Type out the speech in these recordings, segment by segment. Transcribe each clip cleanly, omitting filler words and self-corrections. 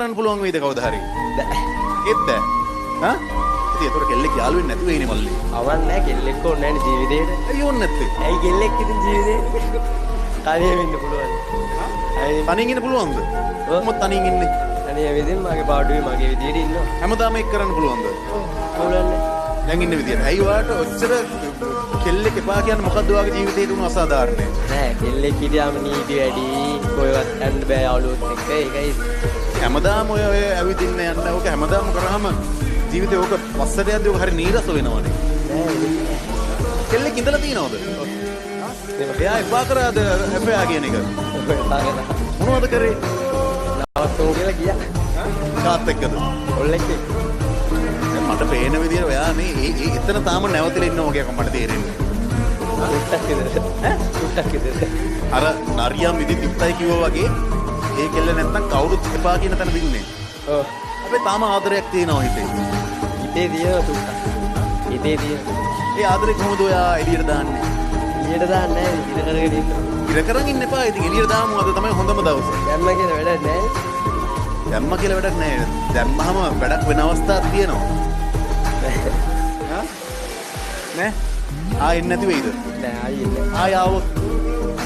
කරන්න පුළුවන් වේද කවදා හරි? බෑ. ඒත් බෑ. හා? ඉතින් ඒතර කෙල්ලෙක් යාළු වෙන්නේ නැති වෙයිනේ මල්ලි. අවන්න නැහැ කෙල්ලෙක් ඕනේ නැහැ ජීවිතේට. ඇයි ඕනේ නැත්තේ? ඇයි කෙල්ලෙක් ඉතින් ජීවිතේට තනියම ඉන්න පුළුවන්. තනියෙන් ඉන්න පුළුවන්ද? කොහොමද තනියෙන් ඉන්නේ? තනියම ඉතින් මගේ පාඩුවේ මගේ විදියට ඉන්නවා. හැමදාම ඒක කරන්න පුළුවන්ද? පුළුවන්. දැන් ඉන්න විදියට. ඇයි ඔයාලට ඔච්චර කෙල්ලෙක් එපා කියන්නේ මොකද්ද ඔයාගේ ජීවිතේට උණු අසාධාරණේ? නෑ කෙල්ලෙක් හිටියාම නීති වැඩි කොහෙවත් යන්න බෑ යාළුවොත් එක්ක ඒකයි. හැමදාම ඔය ඇවිදින්න යන්න ඕක හැමදාම කරාම ජීවිතේ ඕක පස්සට යද්දී ඕක හරි නීරස වෙනවනේ. නෑ කෙල්ලෙක් ඉඳලා තියනවද? එයා එපා කරාද එපා කියන එක? මොනවද කරේ? නවත්තමු කියලා ගියා. කාත් එක්කද? ඔල්ලෙක් එක්ක. දැන් මට පේන විදියට ඔයා මේ එතන තාම නැවතිලා ඉන්නවා වගේ මට තේරෙන්නේ. උට්ටක් විතර. උට්ටක් විතර. අර නරියම් විදි තිත්තයි කිව්වා වගේ ඒ කෙල්ල නැත්තම් කවුරුත් එපා කියන තැන දින්නේ. ඔව්. හැබැයි තාම ආදරයක් තියෙනවා හිතේ. හිතේ තියෙන තුට්ටක්. හිතේ තියෙන. ඒ ආදරේ කොහොමද ඔයා එළියට දාන්නේ? එළියට දාන්නේ නැහැ ඉතින් කරගෙන ඉන්නවා. ඉර කරන් ඉන්න එපා. ඉතින් එළියට දාමු අද තමයි හොඳම දවස. දැම්ම කියලා වැඩක් නැහැ. දැම්ම කියලා වැඩක් නැහැ. දැම්මහම වැඩක් වෙන අවස්ථාවක් තියෙනවා. නෑ? එන්නේ නැති වෙයිද? නෑ ආයෙ ආය ආවොත්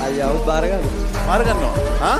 ආයෙ આવුත් බාර ගන්න. මාර ගන්නවා. හා?